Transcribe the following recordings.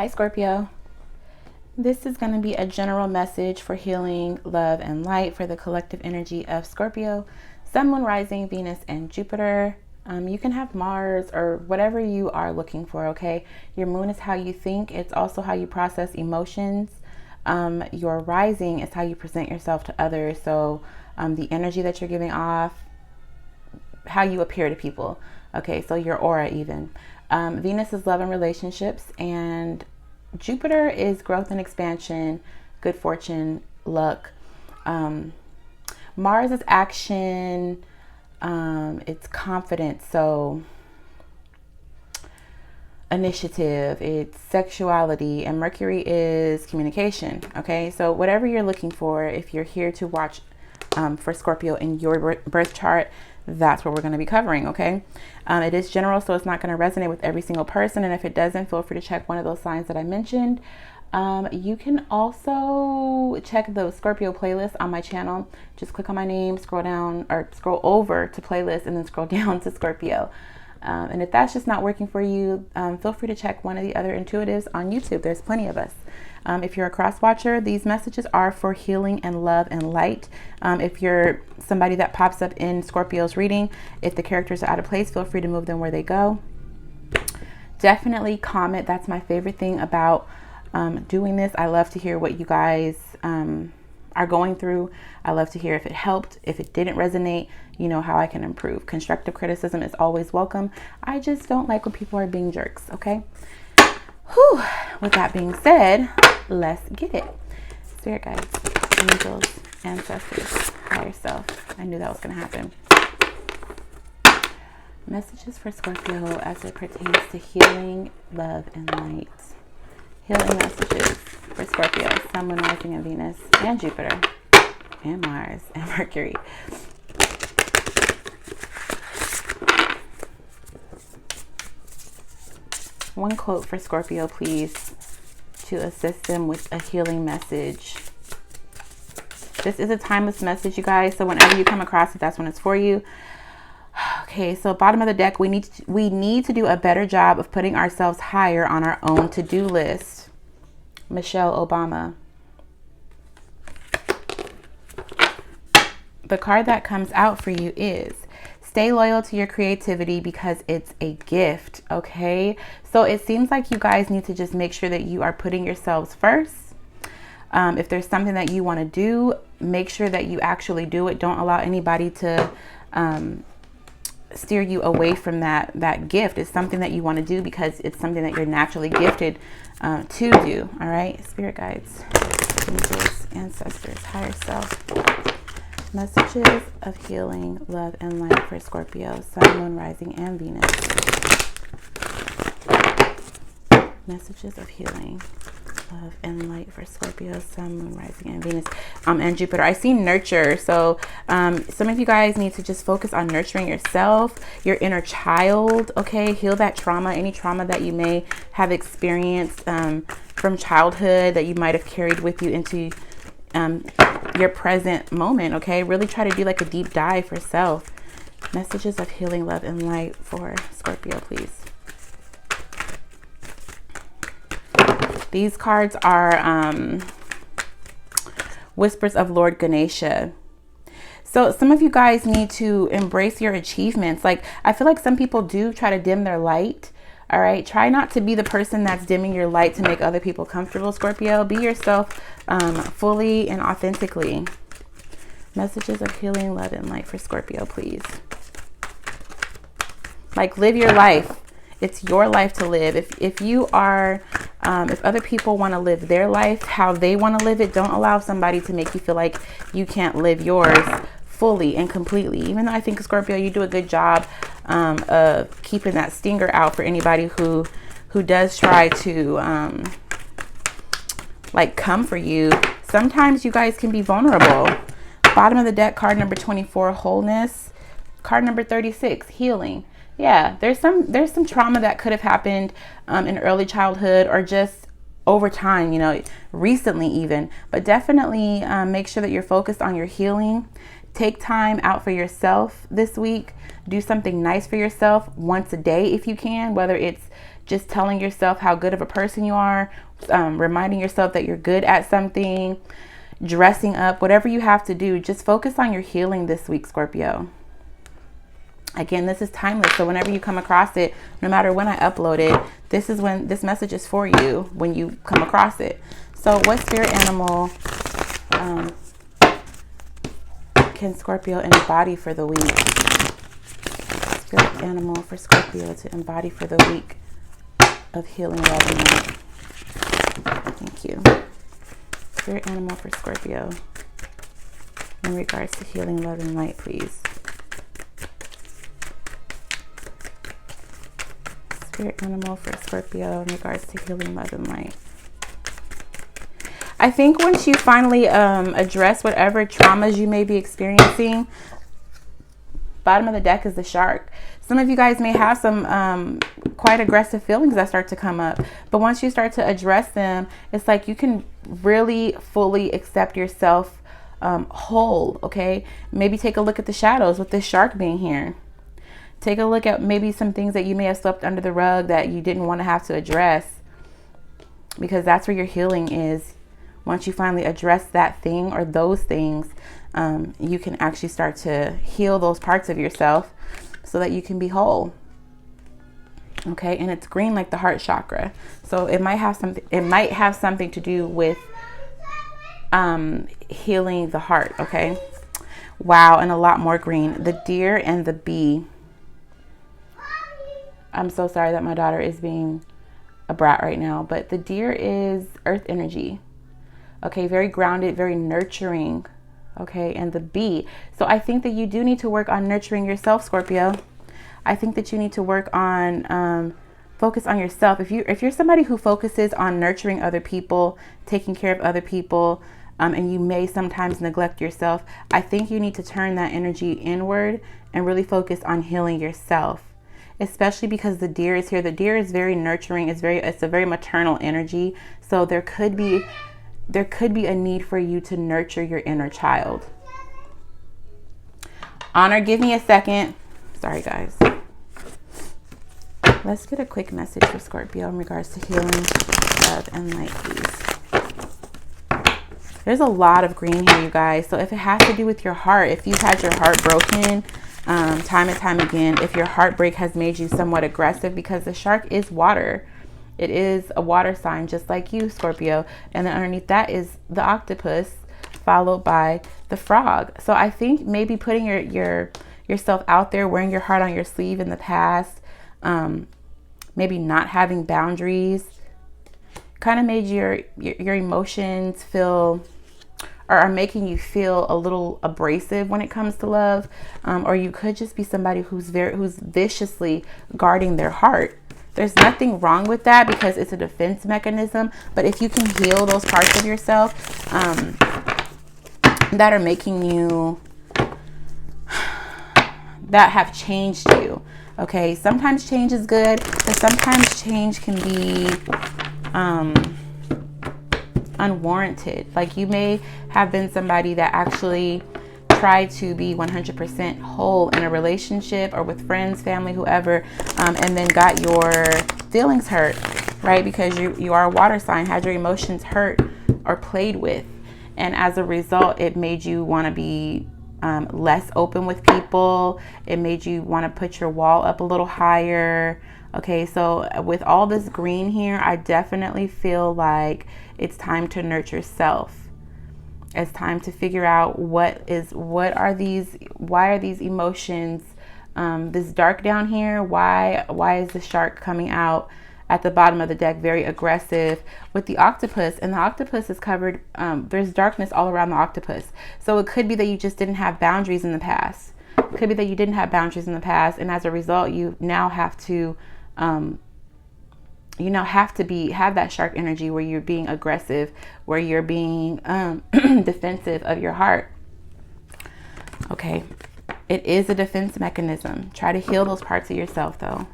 Hi, Scorpio. This is going to be a general message for healing, love, and light for the collective energy of Scorpio, Sun, Moon, Rising, Venus, and Jupiter. You can have Mars or whatever you are looking for, okay? Your moon is how you think. It's also how you process emotions. Your rising is how you present yourself to others. So the energy that you're giving off, how you appear to people. Okay, so your aura even. Venus is love and relationships, and Jupiter is growth and expansion, good fortune, luck. Mars is action, it's confidence, so initiative, it's sexuality, and Mercury is communication. Okay, so whatever you're looking for, if you're here to watch for Scorpio in your birth chart, that's what we're going to be covering. Okay, it is general, so it's not going to resonate with every single person, and if it doesn't, feel free to check one of those signs that I mentioned. You can also check the Scorpio playlist on my channel. Just click on my name, scroll down or scroll over to playlist, and then scroll down to Scorpio. And if that's just not working for you, feel free to check one of the other intuitives on YouTube. There's plenty of us. If you're a cross watcher, these messages are for healing and love and light. If you're somebody that pops up in Scorpio's reading, if the characters are out of place, feel free to move them where they go. Definitely comment. That's my favorite thing about doing this. I love to hear what you guys are going through. I love to hear if it helped, if it didn't resonate, you know, how I can improve. Constructive criticism is always welcome. I just don't like when people are being jerks. Okay. Whew. With that being said, let's get it. Spirit guides, angels, ancestors, higher self. I knew that was going to happen. Messages for Scorpio as it pertains to healing, love, and light. Healing messages for Scorpio, Sun, Moon, Rising, and Venus, and Jupiter, and Mars, and Mercury. One quote for Scorpio, please, to assist them with a healing message. This is a timeless message, you guys, so whenever you come across it, that's when it's for you. Okay, so bottom of the deck, we need to do a better job of putting ourselves higher on our own to-do list. Michelle Obama. The card that comes out for you is stay loyal to your creativity because it's a gift. Okay, so it seems like you guys need to just make sure that you are putting yourselves first. If there's something that you want to do, make sure that you actually do it. Don't allow anybody to steer you away from that gift. It's something that you want to do because it's something that you're naturally gifted to do. All right, spirit guides, angels, ancestors, higher self. Messages of healing, love, and light for Scorpio, Sun, Moon, Rising, and Venus. Messages of healing, love, and light for Scorpio, Sun, Moon, Rising, and Venus, and Jupiter. I see nurture. So some of you guys need to just focus on nurturing yourself, your inner child. Okay, heal that trauma, any trauma that you may have experienced from childhood that you might have carried with you into your present moment. Okay, really try to do like a deep dive for self. Messages of healing, love, and light for Scorpio, please. These cards are whispers of Lord Ganesha. So some of you guys need to embrace your achievements. Like, I feel like some people do try to dim their light. All right, try not to be the person that's dimming your light to make other people comfortable, Scorpio. Be yourself fully and authentically. Messages of healing, love, and light for Scorpio, please. Like, live your life. It's your life to live. If you are, if other people want to live their life how they want to live it, don't allow somebody to make you feel like you can't live yours fully and completely. Even though I think, Scorpio, you do a good job of keeping that stinger out for anybody who does try to like come for you. Sometimes you guys can be vulnerable. Bottom of the deck, card number 24, wholeness. Card number 36, healing. Yeah, there's some trauma that could have happened in early childhood or just over time, you know, recently even. But definitely make sure that you're focused on your healing. Take time out for yourself this week. Do something nice for yourself once a day if you can, whether it's just telling yourself how good of a person you are, reminding yourself that you're good at something, dressing up, whatever you have to do, just focus on your healing this week, Scorpio. Again, this is timeless. So whenever you come across it, no matter when I upload it, this is when this message is for you, when you come across it. So what spirit animal can Scorpio embody for the week? Spirit animal for Scorpio to embody for the week of healing, love, and light. Thank you. Spirit animal for Scorpio in regards to healing, love, and light, please. Spirit animal for Scorpio in regards to healing, love, and light. I think once you finally address whatever traumas you may be experiencing, bottom of the deck is the shark. Some of you guys may have some quite aggressive feelings that start to come up. But once you start to address them, it's like you can really fully accept yourself whole, okay? Maybe take a look at the shadows with this shark being here. Take a look at maybe some things that you may have swept under the rug that you didn't want to have to address, because that's where your healing is. Once you finally address that thing or those things, you can actually start to heal those parts of yourself so that you can be whole. Okay, and it's green like the heart chakra, so it might have something. It might have something to do with healing the heart. Okay, wow, and a lot more green. The deer and the bee. I'm so sorry that my daughter is being a brat right now, but the deer is earth energy. Okay, very grounded, very nurturing. Okay, and the bee. So I think that you do need to work on nurturing yourself, Scorpio. I think that you need to work on focus on yourself. If you're somebody who focuses on nurturing other people, taking care of other people, and you may sometimes neglect yourself, I think you need to turn that energy inward and really focus on healing yourself. Especially because the deer is here. The deer is very nurturing. It's a very maternal energy. So there could be a need for you to nurture your inner child. Honor, give me a second. Sorry, guys. Let's get a quick message for Scorpio in regards to healing, love, and light, please. There's a lot of green here, you guys. So if it has to do with your heart, if you've had your heart broken time and time again, if your heartbreak has made you somewhat aggressive, because the shark is water. It is a water sign, just like you, Scorpio. And then underneath that is the octopus, followed by the frog. So I think maybe putting yourself out there, wearing your heart on your sleeve in the past, maybe not having boundaries, kind of made your emotions feel, or are making you feel a little abrasive when it comes to love. Or you could just be somebody who's viciously guarding their heart. There's nothing wrong with that because it's a defense mechanism. But if you can heal those parts of yourself that are making you, that have changed you, okay? Sometimes change is good, but sometimes change can be unwarranted. Like you may have been somebody that actually tried to be 100% whole in a relationship or with friends, family, whoever, and then got your feelings hurt, right? Because you are a water sign, had your emotions hurt or played with. And as a result, it made you want to be less open with people. It made you want to put your wall up a little higher. Okay, so with all this green here, I definitely feel like it's time to nurture self. It's time to figure out why are these emotions this dark down here? Why is the shark coming out at the bottom of the deck very aggressive with the octopus? And the octopus is covered, there's darkness all around the octopus. So it could be that you just didn't have boundaries in the past. It could be that you didn't have boundaries in the past, and as a result, you now have to have that shark energy where you're being aggressive, where you're being defensive of your heart. Okay, it is a defense mechanism. Try to heal those parts of yourself, though.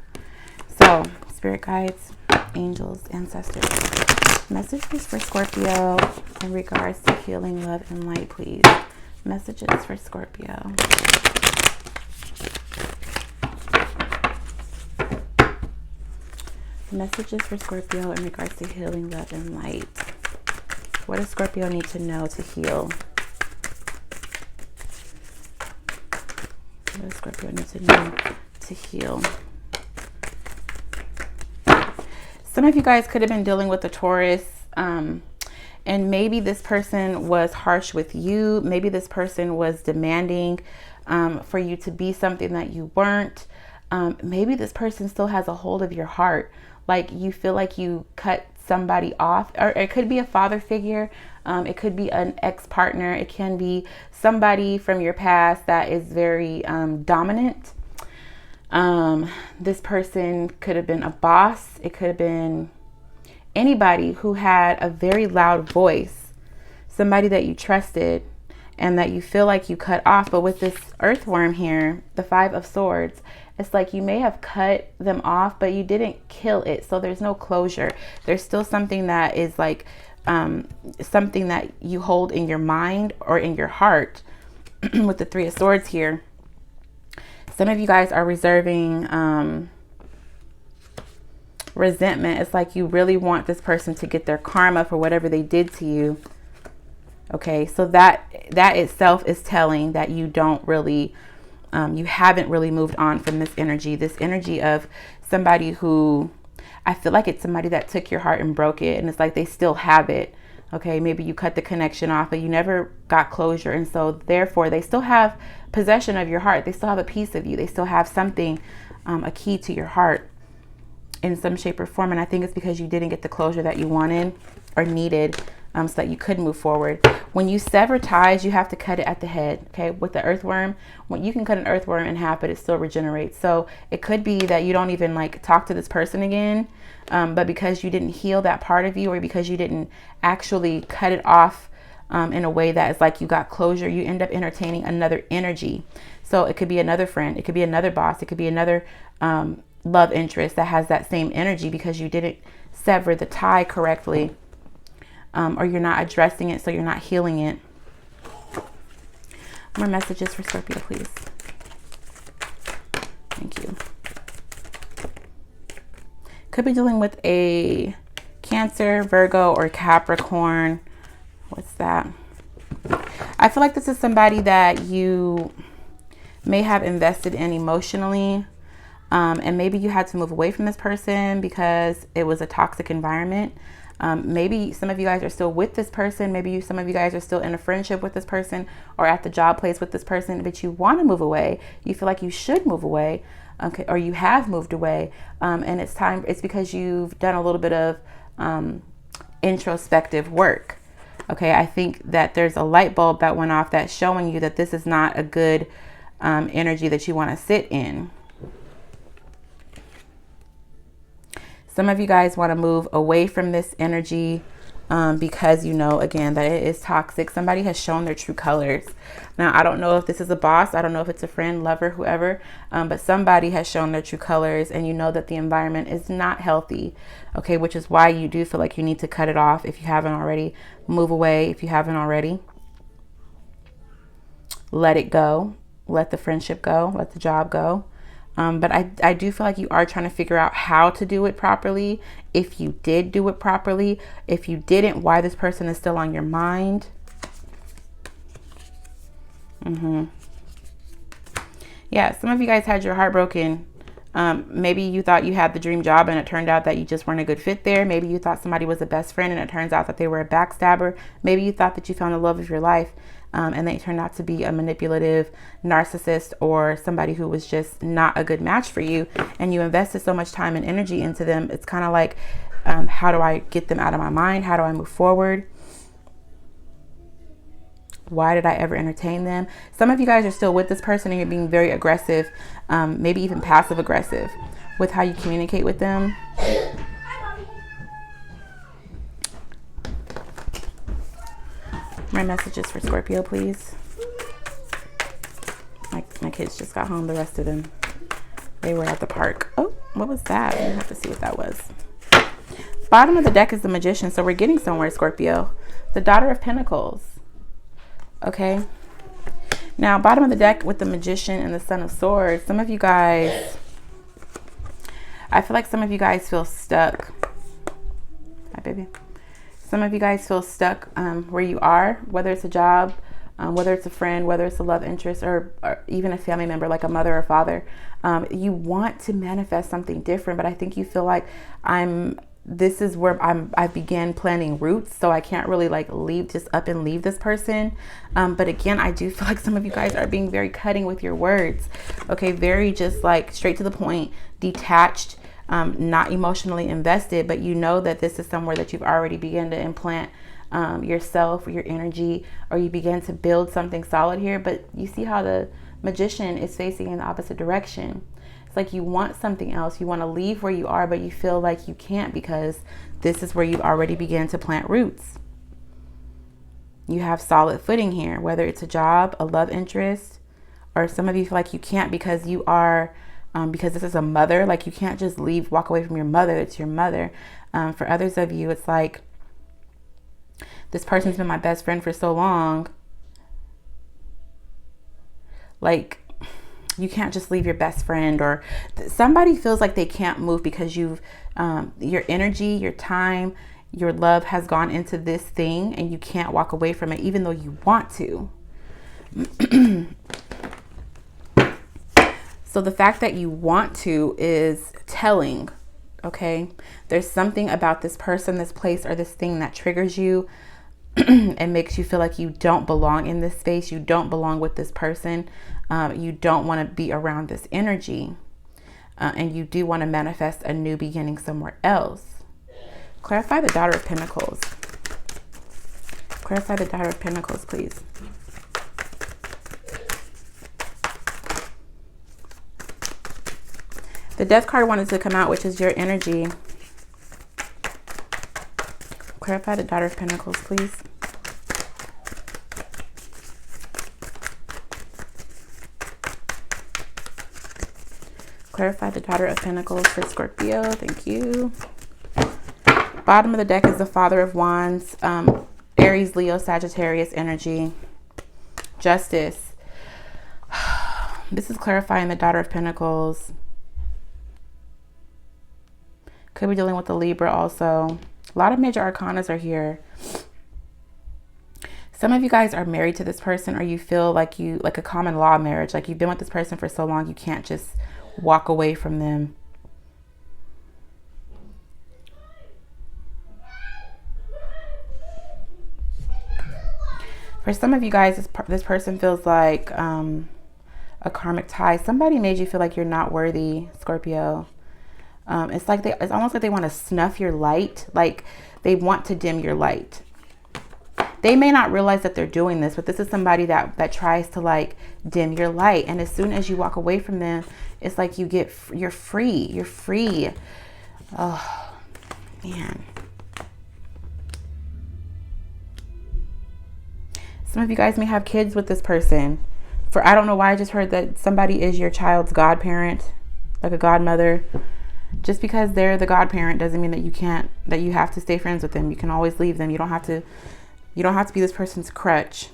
So, spirit guides, angels, ancestors, messages for Scorpio in regards to healing, love, and light, please. Messages for Scorpio. Messages for Scorpio in regards to healing, love, and light. What does Scorpio need to know to heal? What does Scorpio need to know to heal? Some of you guys could have been dealing with a Taurus, and maybe this person was harsh with you. Maybe this person was demanding for you to be something that you weren't. Maybe this person still has a hold of your heart. Like you feel like you cut somebody off, or it could be a father figure. It could be an ex-partner. It can be somebody from your past that is very dominant. This person could have been a boss. It could have been anybody who had a very loud voice, somebody that you trusted and that you feel like you cut off. But with this earthworm here, the 5 of Swords, it's like you may have cut them off, but you didn't kill it. So there's no closure. There's still something that is like something that you hold in your mind or in your heart. With the 3 of Swords here, some of you guys are reserving resentment. It's like you really want this person to get their karma for whatever they did to you. Okay, so that itself is telling that you don't really, you haven't really moved on from this energy of somebody who, I feel like it's somebody that took your heart and broke it, and it's like they still have it. Okay, maybe you cut the connection off, but you never got closure, and so therefore they still have possession of your heart. They still have a piece of you. They still have something, a key to your heart in some shape or form. And I think it's because you didn't get the closure that you wanted or needed, so that you could move forward. When you sever ties, you have to cut it at the head. Okay, with the earthworm, when you can cut an earthworm in half, but it still regenerates. So it could be that you don't even like talk to this person again, but because you didn't heal that part of you, or because you didn't actually cut it off in a way that is like you got closure, you end up entertaining another energy. So it could be another friend, it could be another boss, it could be another love interest that has that same energy, because you didn't sever the tie correctly, or you're not addressing it, so you're not healing it. More messages for Scorpio, please. Thank you. Could be dealing with a Cancer, Virgo, or Capricorn. What's that? I feel like this is somebody that you may have invested in emotionally, and maybe you had to move away from this person because it was a toxic environment. Maybe some of you guys are still with this person. Maybe some of you guys are still in a friendship with this person, or at the job place with this person, but you want to move away. You feel like you should move away, okay, or you have moved away, and it's time. It's because you've done a little bit of introspective work. Okay, I think that there's a light bulb that went off that's showing you that this is not a good energy that you want to sit in. Some of you guys want to move away from this energy because you know, again, that it is toxic. Somebody has shown their true colors. Now, I don't know if this is a boss. I don't know if it's a friend, lover, whoever, but somebody has shown their true colors, and you know that the environment is not healthy. Okay, which is why you do feel like you need to cut it off if you haven't already. Move away if you haven't already. Let it go. Let the friendship go. Let the job go. But I do feel like you are trying to figure out how to do it properly. If you did do it properly. If you didn't, why this person is still on your mind. Yeah, some of you guys had your heart broken. Maybe you thought you had the dream job and it turned out that you just weren't a good fit there. Maybe you thought somebody was a best friend and it turns out that they were a backstabber. Maybe you thought that you found the love of your life, and they turned out to be a manipulative narcissist, or somebody who was just not a good match for you, and you invested so much time and energy into them. It's kind of like, how do I get them out of my mind? How do I move forward? Why did I ever entertain them? Some of you guys are still with this person and you're being very aggressive, maybe even passive aggressive with how you communicate with them. More messages for Scorpio, please. My kids just got home. The rest of them, they were at the park. Oh, what was that? I have to see what that was. Bottom of the deck is the Magician, so we're getting somewhere, Scorpio. The Daughter of Pentacles. Okay. Now, bottom of the deck with the Magician and the Son of Swords. Some of you guys I feel like some of you guys feel stuck. Hi, baby. Some of you guys feel stuck where you are, whether it's a job, whether it's a friend, whether it's a love interest, or even a family member like a mother or father. You want to manifest something different, but I think you feel like this is where I began planting roots, so I can't really like just up and leave this person. But again, I do feel like some of you guys are being very cutting with your words. Okay, very just like straight to the point, detached, not emotionally invested, but you know that this is somewhere that you've already begun to implant yourself, your energy, or you begin to build something solid here. But you see how the Magician is facing in the opposite direction. It's like you want something else. You want to leave where you are, but you feel like you can't because this is where you've already begun to plant roots. You have solid footing here, whether it's a job, a love interest, or some of you feel like you can't because you are, because this is a mother, like you can't just leave, walk away from your mother. It's your mother. For others of you, it's like, this person's been my best friend for so long. Like, you can't just leave your best friend, or somebody feels like they can't move because you've, your energy, your time, your love has gone into this thing and you can't walk away from it, even though you want to. So the fact that you want to is telling, okay? There's something about this person, this place, or this thing that triggers you and makes you feel like you don't belong in this space. You don't belong with this person. You don't want to be around this energy. And you do want to manifest a new beginning somewhere else. Clarify the Daughter of Pentacles. Clarify the Daughter of Pentacles, please. The Death card wanted to come out, which is your energy. Clarify the Daughter of Pentacles, please. Clarify the Daughter of Pentacles for Scorpio. Thank you. Bottom of the deck is the Father of Wands. Aries, Leo, Sagittarius energy. Justice. This is clarifying the Daughter of Pentacles. Could be dealing with the Libra also. A lot of major arcanas are here. Some of you guys are married to this person, or you feel like like a common law marriage. Like you've been with this person for so long, you can't just walk away from them. For some of you guys, this person feels like a karmic tie. Somebody made you feel like you're not worthy, Scorpio. It's almost like they want to snuff your light. Like they want to dim your light. They may not realize that they're doing this, but this is somebody that tries to like dim your light. And as soon as you walk away from them, it's like you're free. You're free. Oh, man. Some of you guys may have kids with this person. I don't know why I just heard that somebody is your child's godparent, like a godmother. Just because they're the godparent doesn't mean that you have to stay friends with them. You can always leave them. You don't have to be this person's crutch.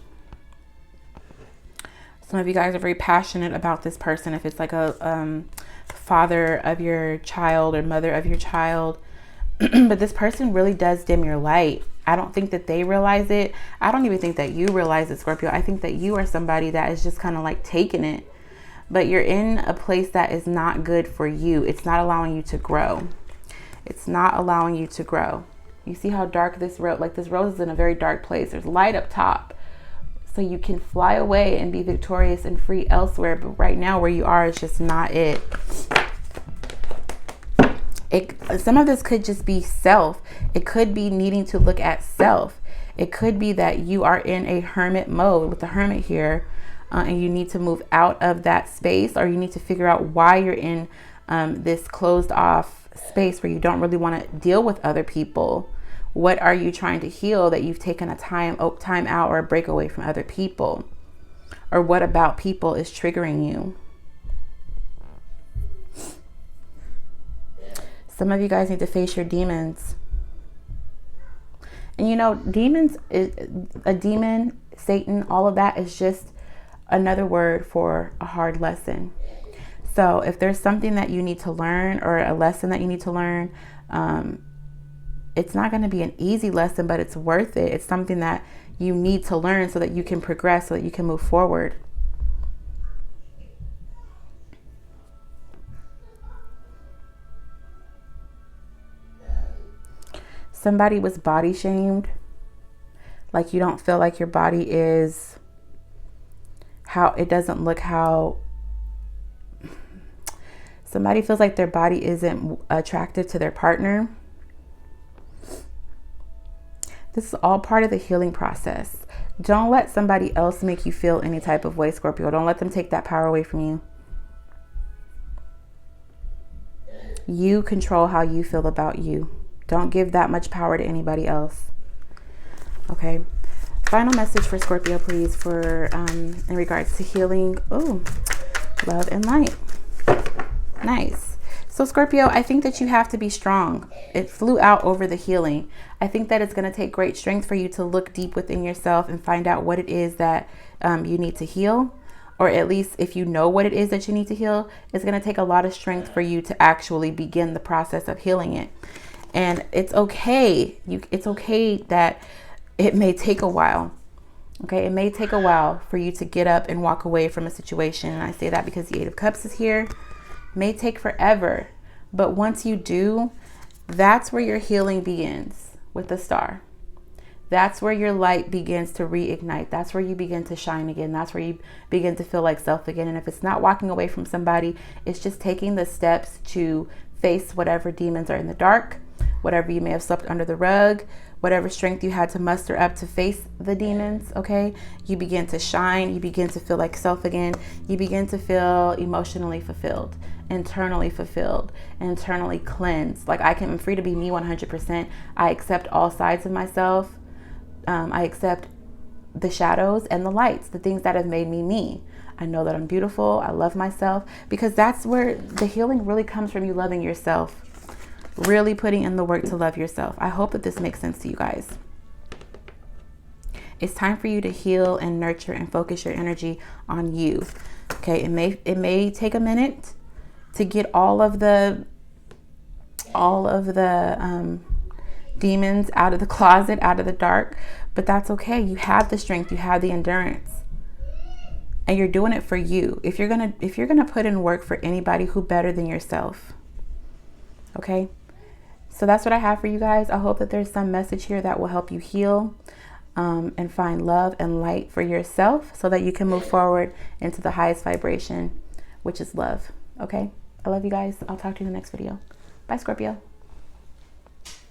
Some of you guys are very passionate about this person. If it's like a father of your child or mother of your child, but this person really does dim your light. I don't think that they realize it. I don't even think that you realize it, Scorpio. I think that you are somebody that is just kind of like taking it. But you're in a place that is not good for you. It's not allowing you to grow. It's not allowing you to grow. You see how dark this road, like this rose is in a very dark place. There's light up top. So you can fly away and be victorious and free elsewhere. But right now where you are, it's just not it. Some of this could just be self. It could be needing to look at self. It could be that you are in a hermit mode with the Hermit here. And you need to move out of that space, or you need to figure out why you're in this closed off space where you don't really want to deal with other people. What are you trying to heal that you've taken a time out or a break away from other people? Or what about people is triggering you? Some of you guys need to face your demons. And you know, a demon, Satan, all of that is just another word for a hard lesson. So if there's something that you need to learn, or a lesson that you need to learn, it's not going to be an easy lesson, but it's worth it. It's something that you need to learn so that you can progress, so that you can move forward. Somebody was body shamed. Like, you don't feel like your body is how it doesn't look how somebody feels like their body isn't attractive to their partner. This is all part of the healing process. Don't let somebody else make you feel any type of way, Scorpio. Don't let them take that power away from you. You control how you feel about you. Don't give that much power to anybody else. Okay. Final message for Scorpio, please, for in regards to healing. Oh, love and light. Nice. So Scorpio, I think that you have to be strong. It flew out over the healing. I think that it's going to take great strength for you to look deep within yourself and find out what it is that you need to heal. Or at least if you know what it is that you need to heal, it's going to take a lot of strength for you to actually begin the process of healing it. And it's okay. It's okay that it may take a while. Okay, it may take a while for you to get up and walk away from a situation. And I say that because the Eight of Cups is here. It may take forever. But once you do, that's where your healing begins with the Star. That's where your light begins to reignite. That's where you begin to shine again. That's where you begin to feel like self again. And if it's not walking away from somebody, it's just taking the steps to face whatever demons are in the dark, whatever you may have swept under the rug, whatever strength you had to muster up to face the demons, okay? You begin to shine. You begin to feel like self again. You begin to feel emotionally fulfilled, internally fulfilled, internally cleansed. Like, I'm free to be me 100%. I accept all sides of myself. I accept the shadows and the lights, the things that have made me me. I know that I'm beautiful. I love myself, because that's where the healing really comes from, you loving yourself. Really putting in the work to love yourself. I hope that this makes sense to you guys. It's time for you to heal and nurture and focus your energy on you. Okay, it may take a minute to get all of the demons out of the closet, out of the dark, but that's okay. You have the strength, you have the endurance, and you're doing it for you. If you're gonna put in work for anybody, who better than yourself? Okay. So that's what I have for you guys. I hope that there's some message here that will help you heal and find love and light for yourself, so that you can move forward into the highest vibration, which is love. Okay. I love you guys. I'll talk to you in the next video. Bye, Scorpio.